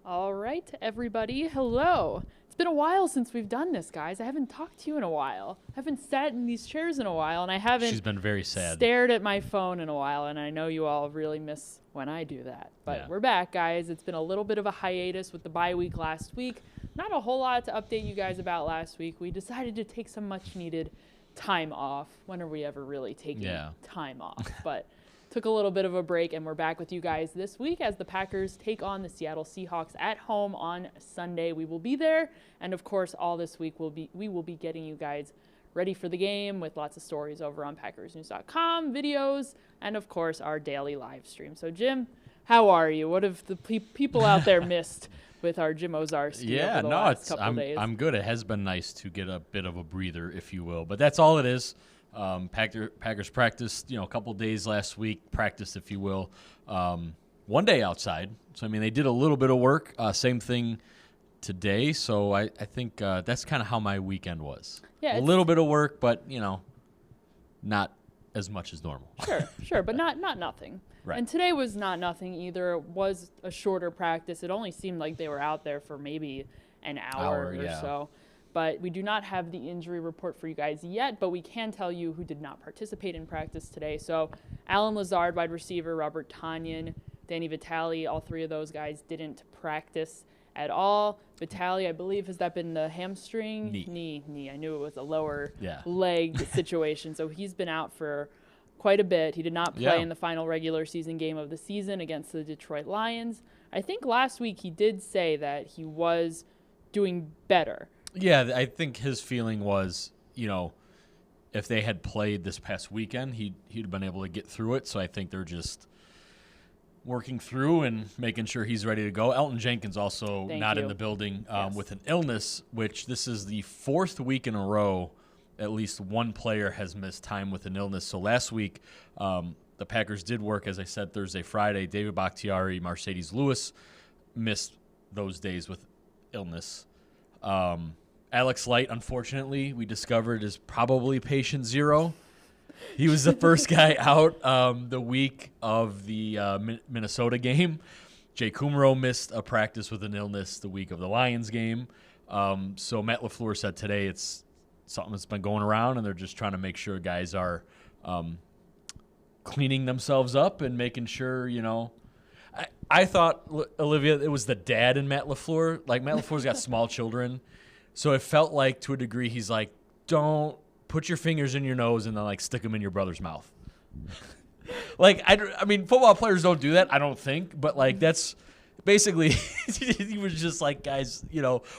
All right, everybody. Hello. It's been a while since we've done this, guys. I haven't talked to you in a while. I haven't sat in these chairs in a while, and I haven't She's been very sad. stared at my phone in a while, and I know you all really miss when I do that. But we're back, guys. It's been a little bit of a hiatus with the bye week last week. Not a whole lot to update you guys about last week. We decided to take some much-needed time off. When are we ever really taking time off? But took a little bit of a break, and we're back with you guys this week as the Packers take on the Seattle Seahawks at home on Sunday. We will be there, and of course, all this week we will be getting you guys ready for the game with lots of stories over on PackersNews.com, videos, and of course, our daily live stream. So, Jim, how are you? What have the people out there missed with our Jim Owczarski over the last couple days? I'm good. It has been nice to get a bit of a breather, if you will, but that's all it is. Packers practiced, a couple days last week, practiced, if you will, one day outside. So, they did a little bit of work, same thing today. So I think that's kind of how my weekend was. Yeah, a little bit of work, but, not as much as normal. Sure, but not nothing. Right. And today was not nothing either. It was a shorter practice. It only seemed like they were out there for maybe an hour or so. But we do not have the injury report for you guys yet, but we can tell you who did not participate in practice today. So Allen Lazard, wide receiver, Robert Tonyan, Danny Vitale, all three of those guys didn't practice at all. Vitale, I believe, has that been the hamstring? Knee. I knew it was a lower leg situation. So he's been out for quite a bit. He did not play in the final regular season game of the season against the Detroit Lions. I think last week he did say that he was doing better. Yeah, I think his feeling was, if they had played this past weekend, he'd been able to get through it. So I think they're just working through and making sure he's ready to go. Elton Jenkins also not in the building with an illness, which this is the fourth week in a row at least one player has missed time with an illness. So last week the Packers did work, as I said, Thursday, Friday. David Bakhtiari, Mercedes Lewis missed those days with illness. Alex Light, unfortunately, we discovered is probably patient zero. He was the first guy out the week of the Minnesota game. Jay Kumro missed a practice with an illness the week of the Lions game. So Matt LaFleur said today it's something that's been going around, and they're just trying to make sure guys are cleaning themselves up and making sure, I thought, Olivia, it was the dad in Matt LaFleur. Like, Matt LaFleur's got small children. So it felt like, to a degree, he's like, don't put your fingers in your nose and then, stick them in your brother's mouth. Football players don't do that, I don't think. But, that's basically, he was just like, guys,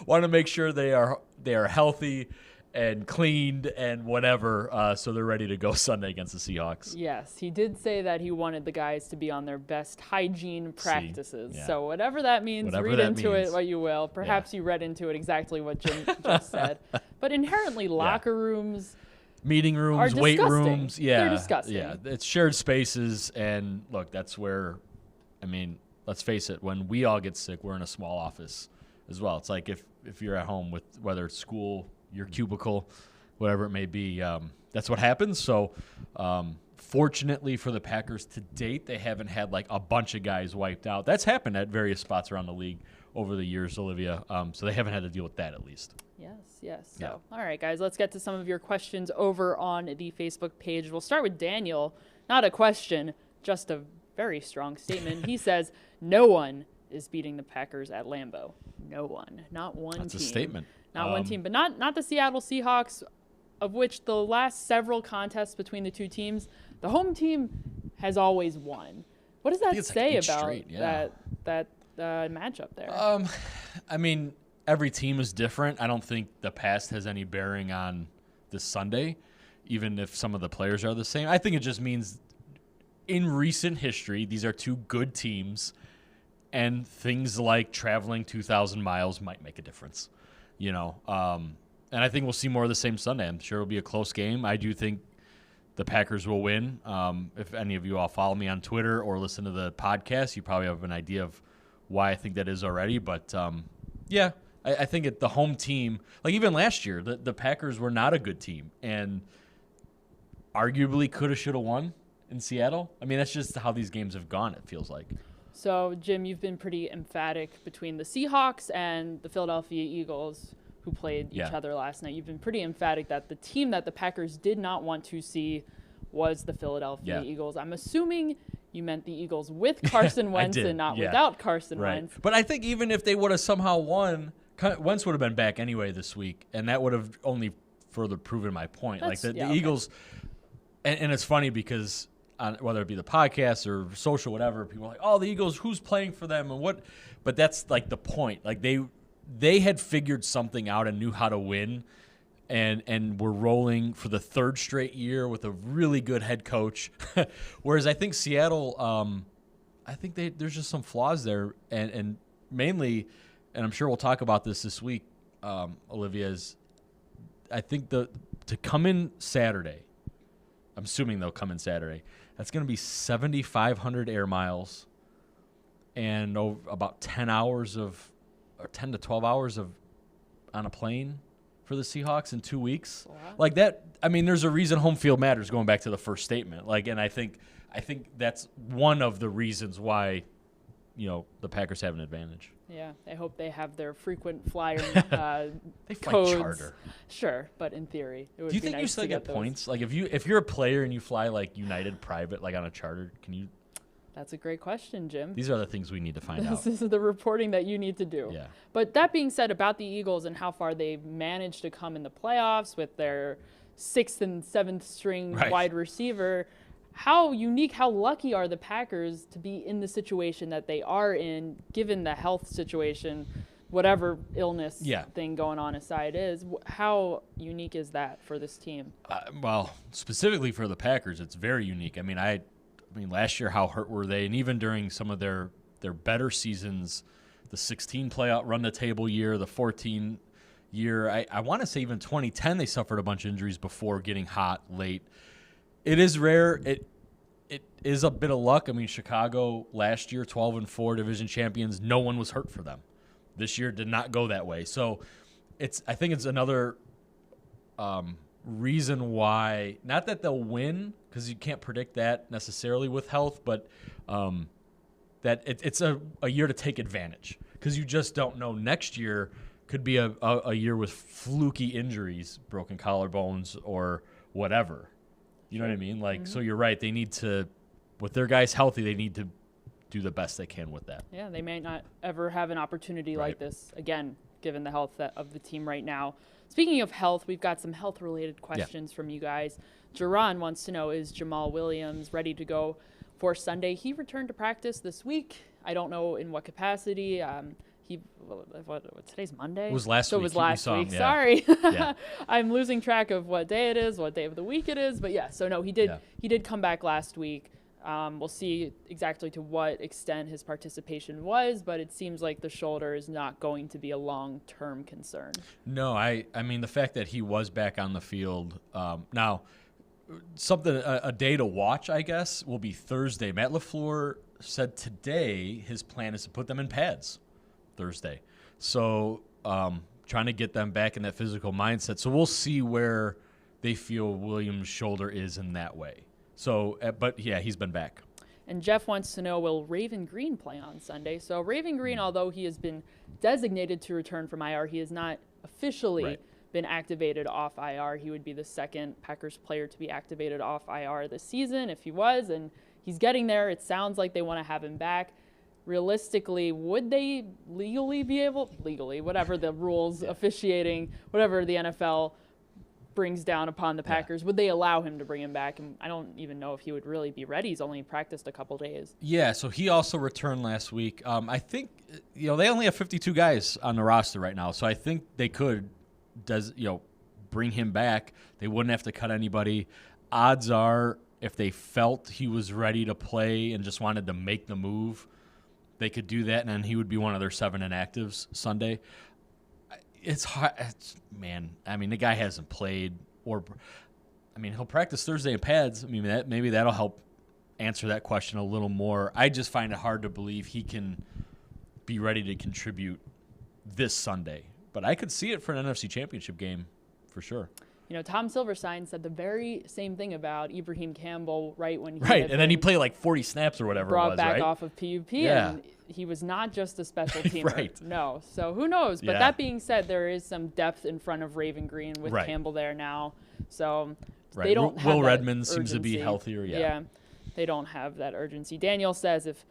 want to make sure they are healthy and cleaned and whatever, so they're ready to go Sunday against the Seahawks. Yes, he did say that he wanted the guys to be on their best hygiene practices. So whatever that means, read into it what you will. Perhaps you read into it exactly what Jim just said. But inherently, locker rooms, meeting rooms, weight rooms, they're disgusting. Yeah, it's shared spaces, and look, that's where, let's face it, when we all get sick, we're in a small office as well. It's like if you're at home with, whether it's school, your cubicle, whatever it may be, that's what happens. So fortunately for the Packers to date, they haven't had a bunch of guys wiped out. That's happened at various spots around the league over the years, Olivia. So they haven't had to deal with that, at least. Yes. So, all right, guys, let's get to some of your questions over on the Facebook page. We'll start with Daniel. Not a question, just a very strong statement. He says, no one is beating the Packers at Lambeau. No one. Not one team. That's a statement. Not one team, but not the Seattle Seahawks, of which the last several contests between the two teams, the home team has always won. What does that say about that matchup there? Every team is different. I don't think the past has any bearing on this Sunday, even if some of the players are the same. I think it just means in recent history, these are two good teams, and things like traveling 2,000 miles might make a difference. And I think we'll see more of the same Sunday. I'm sure it'll be a close game. I do think the Packers will win. If any of you all follow me on Twitter or listen to the podcast, you probably have an idea of why I think that is already. But, I think the home team, even last year, the Packers were not a good team and arguably could have, should have won in Seattle. That's just how these games have gone, it feels like. So, Jim, you've been pretty emphatic between the Seahawks and the Philadelphia Eagles, who played each other last night. You've been pretty emphatic that the team that the Packers did not want to see was the Philadelphia Eagles. I'm assuming you meant the Eagles with Carson Wentz and not without Carson Wentz. But I think even if they would have somehow won, Wentz would have been back anyway this week, and that would have only further proven my point. The Eagles, and it's funny because whether it be the podcast or social, whatever, people are like, oh, the Eagles, who's playing for them and what? But that's like the point. Like they had figured something out and knew how to win, and were rolling for the third straight year with a really good head coach. Whereas I think Seattle, I think there's just some flaws there, and mainly, and I'm sure we'll talk about this week, Olivia, is I think to come in Saturday, I'm assuming they'll come in Saturday, that's going to be 7,500 air miles and about 10 to 12 hours on a plane for the Seahawks in 2 weeks. Wow. Like that, I mean, there's a reason home field matters, going back to the first statement. And I think that's one of the reasons why, the Packers have an advantage. Yeah, I hope they have their frequent flyer they fly codes. Charter. Sure, but in theory, it would Do you be think nice you still to get those. points? Like if you're a player and you fly like United Private, like on a charter, can you? That's a great question, Jim. These are the things we need to find out. This is the reporting that you need to do. Yeah. But that being said, about the Eagles and how far they've managed to come in the playoffs with their 6th and 7th string wide receiver, how unique, how lucky are the Packers to be in the situation that they are in, given the health situation, whatever illness thing going on aside is? How unique is that for this team? Well, specifically for the Packers, it's very unique. I mean, last year, how hurt were they? And even during some of their better seasons, the 16 playoff run-the-table year, the 14 year, I want to say even 2010, they suffered a bunch of injuries before getting hot late. It is rare. It is a bit of luck. I mean, Chicago last year, 12-4 division champions, no one was hurt for them. This year did not go that way. So I think it's another reason why, not that they'll win, because you can't predict that necessarily with health, but that it's a year to take advantage, because you just don't know. Next year could be a year with fluky injuries, broken collarbones or whatever. You know what I mean? So you're right. They need to, with their guys healthy, they need to do the best they can with that. Yeah, they may not ever have an opportunity like this again, given the health of the team right now. Speaking of health, we've got some health-related questions from you guys. Jerron wants to know, is Jamaal Williams ready to go for Sunday? He returned to practice this week. I don't know in what capacity. Today's Monday? It was last week. So it was last week. Yeah. Sorry. I'm losing track of what day it is, what day of the week it is. But he did come back last week. We'll see exactly to what extent his participation was, but it seems like the shoulder is not going to be a long-term concern. No, I mean, the fact that he was back on the field now, a day to watch, I guess, will be Thursday. Matt LaFleur said today his plan is to put them in pads Thursday. So trying to get them back in that physical mindset. So we'll see where they feel Williams' shoulder is in that way. So, but yeah, he's been back. And Jeff wants to know, will Raven Green play on Sunday? So Raven Green, although he has been designated to return from IR, he has not officially been activated off IR. He would be the second Packers player to be activated off IR this season if he was, and he's getting there. It sounds like they want to have him back. Realistically, would they legally, whatever the rules, officiating, whatever the NFL brings down upon the Packers, would they allow him to bring him back? And I don't even know if he would really be ready. He's only practiced a couple days. Yeah, so he also returned last week. I think, they only have 52 guys on the roster right now, so I think they could, bring him back. They wouldn't have to cut anybody. Odds are, if they felt he was ready to play and just wanted to make the move, they could do that, and then he would be one of their 7 inactives Sunday. It's hard, man. I mean, the guy hasn't played, he'll practice Thursday in pads. I mean, maybe that'll help answer that question a little more. I just find it hard to believe he can be ready to contribute this Sunday. But I could see it for an NFC Championship game for sure. Tom Silverstein said the very same thing about Ibrahim Campbell when he and then he played like 40 snaps or whatever brought it was, back right? off of PUP, Yeah. and he was not just a special teamer. Right. No. So who knows? But that being said, there is some depth in front of Raven Green with Campbell there now. So they don't have Will that Redmond seems to urgency. be healthier, Yeah, they don't have that urgency. Daniel says if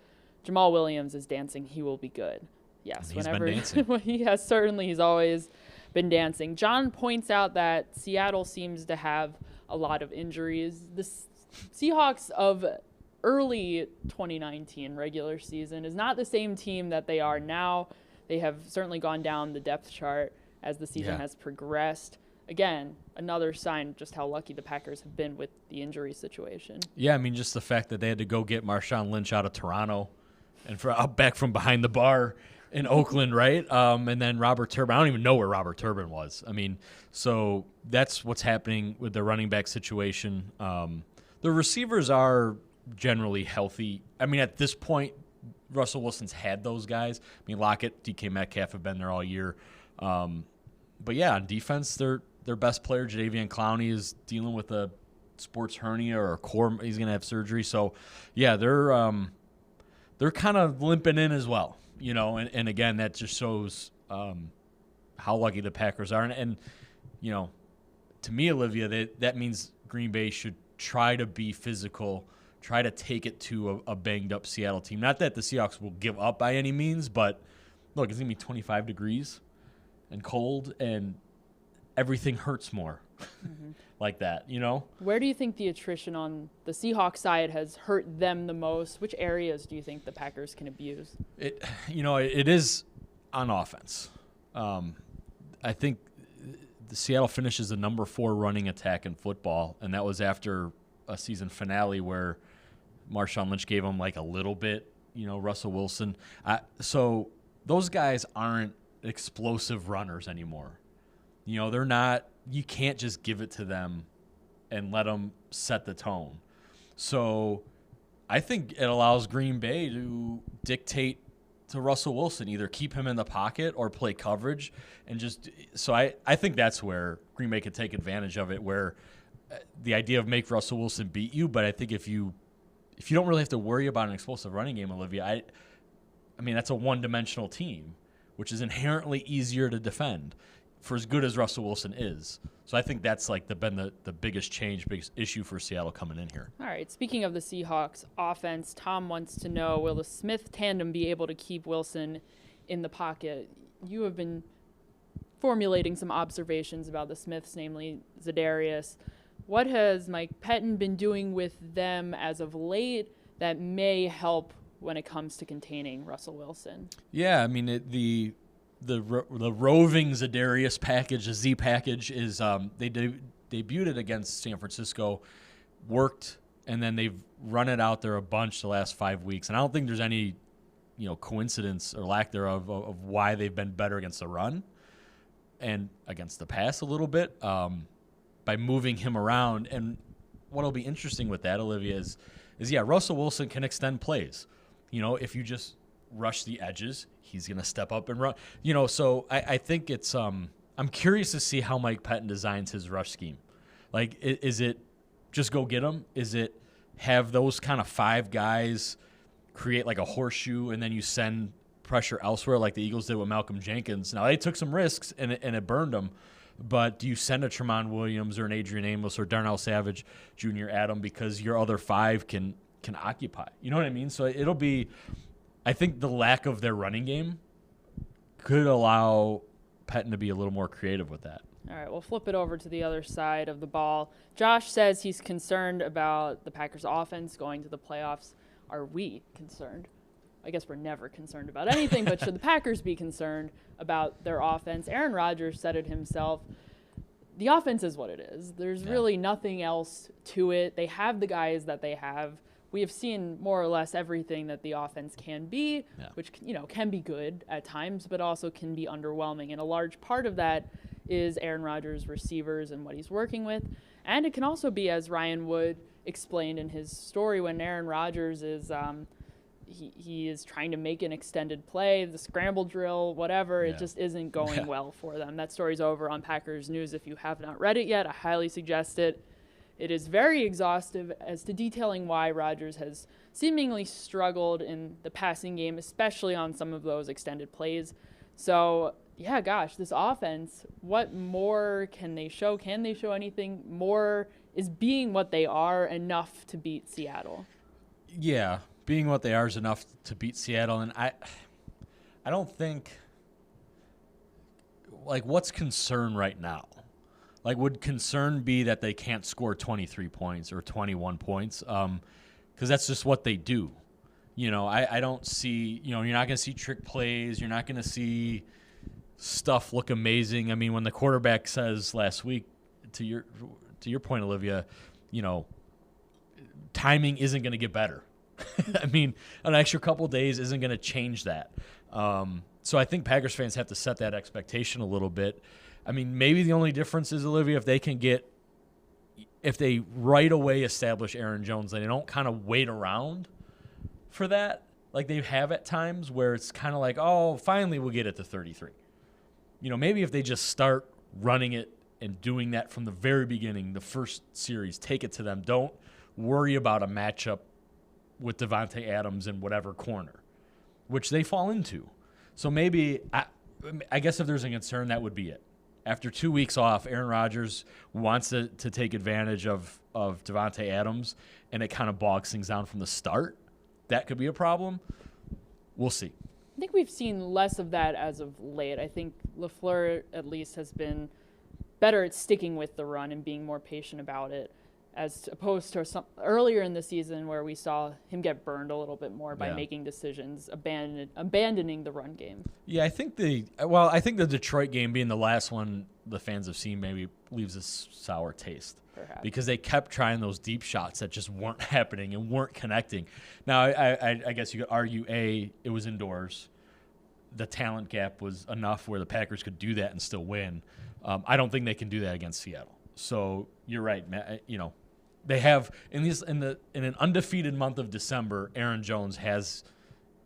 Jamaal Williams is dancing, he will be good. Yes, He's been dancing. He has, certainly. He's always been dancing. John points out that Seattle seems to have a lot of injuries. The Seahawks of early 2019 regular season is not the same team that they are now. They have certainly gone down the depth chart as the season has progressed. Again, another sign just how lucky the Packers have been with the injury situation. Yeah, I mean, just the fact that they had to go get Marshawn Lynch out of Toronto and back from behind the bar in Oakland, right? And then Robert Turbin. I don't even know where Robert Turbin was. I mean, so that's what's happening with the running back situation. The receivers are generally healthy. I mean, at this point, Russell Wilson's had those guys. I mean, Lockett, DK Metcalf have been there all year. But yeah, on defense, their best player, Jadeveon Clowney, is dealing with a sports hernia or a core. He's going to have surgery. So, yeah, they're kind of limping in as well. And again, that just shows how lucky the Packers are. And to me, Olivia, that means Green Bay should try to be physical, try to take it to a banged-up Seattle team. Not that the Seahawks will give up by any means, but, look, it's going to be 25 degrees and cold, and everything hurts more like that, Where do you think the attrition on the Seahawks side has hurt them the most? Which areas do you think the Packers can abuse? It is on offense. I think the Seattle finishes the number 4 running attack in football, and that was after a season finale where Marshawn Lynch gave them like a little bit, Russell Wilson. So those guys aren't explosive runners anymore. They're not. You can't just give it to them and let them set the tone. So I think it allows Green Bay to dictate to Russell Wilson, either keep him in the pocket or play coverage. And so I think that's where Green Bay could take advantage of it, where the idea of make Russell Wilson beat you. But I think if you don't really have to worry about an explosive running game, Olivia, I mean, that's a one-dimensional team, which is inherently easier to defend for as good as Russell Wilson is. So I think that's been the biggest issue for Seattle coming in here. All right, speaking of the Seahawks offense, Tom wants to know, will the Smith tandem be able to keep Wilson in the pocket? You have been formulating some observations about the Smiths, namely Za'Darius. What has Mike Pettin been doing with them as of late that may help when it comes to containing Russell Wilson? Yeah, I mean, the roving Za'Darius package, the Z package, is they debuted it against San Francisco, worked, and then they've run it out there a bunch the last 5 weeks. And I don't think there's any coincidence or lack thereof of why they've been better against the run and against the pass a little bit by moving him around. And what'll be interesting with that, Olivia, is Russell Wilson can extend plays. If you just rush the edges, he's going to step up and run. So I think it's I'm curious to see how Mike Pettin designs his rush scheme. Like, is it just go get him? Is it have those kind of 5 guys create like a horseshoe and then you send pressure elsewhere like the Eagles did with Malcolm Jenkins? Now, they took some risks and it burned them, but do you send a Jamaal Williams or an Adrian Amos or Darnell Savage Jr. at them because your other 5 can occupy? You know what I mean? So it'll be – I think the lack of their running game could allow Pettin to be a little more creative with that. All right, we'll flip it over to the other side of the ball. Josh says he's concerned about the Packers' offense going to the playoffs. Are we concerned? I guess we're never concerned about anything, but should the Packers be concerned about their offense? Aaron Rodgers said it himself. The offense is what it is. There's really nothing else to it. They have the guys that they have. We have seen more or less everything that the offense can be, which can be good at times, but also can be underwhelming. And a large part of that is Aaron Rodgers' receivers and what he's working with. And it can also be, as Ryan Wood explained in his story, when Aaron Rodgers is he is trying to make an extended play, the scramble drill, whatever. Yeah. It just isn't going well for them. That story's over on Packers News. If you have not read it yet, I highly suggest it. It is very exhaustive as to detailing why Rodgers has seemingly struggled in the passing game, especially on some of those extended plays. So, yeah, gosh, this offense, what more can they show? Can they show anything more? Is being what they are enough to beat Seattle? Yeah, being what they are is enough to beat Seattle. And I don't think, like, what's concern right now? Like, would concern be that they can't score 23 points or 21 points? Because that's just what they do. You know, I don't see, you know, you're not going to see trick plays. You're not going to see stuff look amazing. I mean, when the quarterback says last week, to your point, Olivia, you know, timing isn't going to get better. I mean, an extra couple days isn't going to change that. So I think Packers fans have to set that expectation a little bit. I mean, maybe the only difference is, Olivia, if they right away establish Aaron Jones and they don't kind of wait around for that, like they have at times where it's kind of like, oh, finally we'll get it to 33. You know, maybe if they just start running it and doing that from the very beginning, the first series, take it to them. Don't worry about a matchup with Devontae Adams in whatever corner, which they fall into. So maybe, I guess if there's a concern, that would be it. After 2 weeks off, Aaron Rodgers wants to take advantage of Devontae Adams, and it kind of bogs things down from the start. That could be a problem. We'll see. I think we've seen less of that as of late. I think LaFleur at least has been better at sticking with the run and being more patient about it, as opposed to some earlier in the season where we saw him get burned a little bit more by making decisions, abandoning the run game. Yeah, I think the Detroit game being the last one the fans have seen maybe leaves a sour taste. Perhaps. Because they kept trying those deep shots that just weren't happening and weren't connecting. Now, I guess you could argue, it was indoors. The talent gap was enough where the Packers could do that and still win. I don't think they can do that against Seattle. So you're right, Matt. You know, they have in an undefeated month of December, Aaron Jones has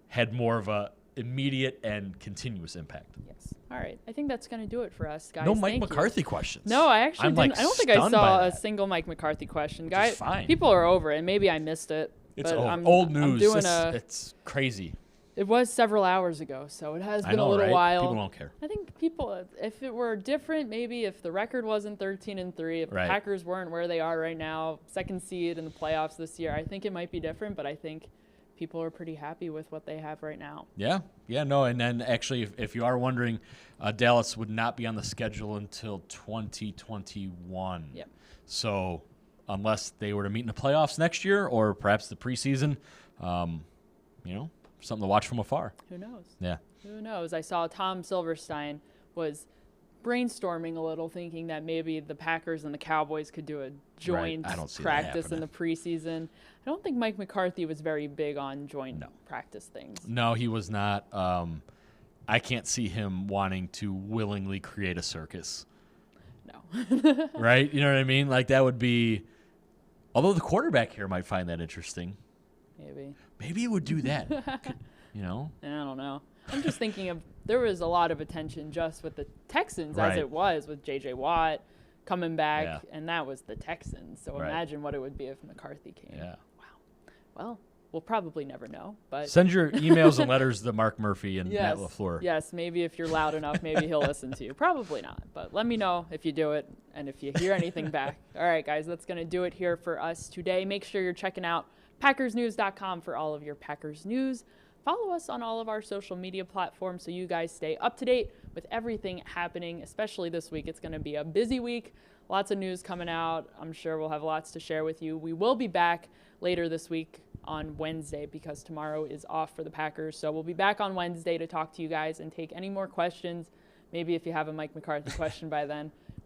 had more of a immediate and continuous impact. Yes. All right. I think that's going to do it for us, guys. No Mike McCarthy questions. No, I actually didn't. Like, I don't think I saw a single Mike McCarthy question, guys. Fine. People are over it. Maybe I missed it. It's but old news. I'm doing it's crazy. It was several hours ago, so it has been a little right? while. People don't care. I think people, if it were different, maybe if the record wasn't 13-3, if the Packers weren't where they are right now, second seed in the playoffs this year, I think it might be different, but I think people are pretty happy with what they have right now. Yeah, no, and then actually, if you are wondering, Dallas would not be on the schedule until 2021. Yep. So unless they were to meet in the playoffs next year or perhaps the preseason, you know, something to watch from afar. Who knows? Yeah. Who knows? I saw Tom Silverstein was brainstorming a little, thinking that maybe the Packers and the Cowboys could do a joint practice in the preseason. I don't think Mike McCarthy was very big on joint practice things. No, he was not. I can't see him wanting to willingly create a circus. No. Right? You know what I mean? Like that would be, although the quarterback here might find that interesting. Maybe he would do that. You know? I don't know. I'm just thinking of, there was a lot of attention just with the Texans as it was with J.J. Watt coming back, and that was the Texans. So imagine what it would be if McCarthy came. Yeah. Wow. Well, we'll probably never know. But send your emails and letters to Mark Murphy and Matt LaFleur. Yes, maybe if you're loud enough, maybe he'll listen to you. Probably not. But let me know if you do it and if you hear anything back. All right, guys, that's going to do it here for us today. Make sure you're checking out PackersNews.com for all of your Packers news. Follow us on all of our social media platforms so you guys stay up to date with everything happening, especially this week. It's going to be a busy week. Lots of news coming out. I'm sure we'll have lots to share with you. We will be back later this week on Wednesday because tomorrow is off for the Packers. So we'll be back on Wednesday to talk to you guys and take any more questions. Maybe if you have a Mike McCarthy question by then.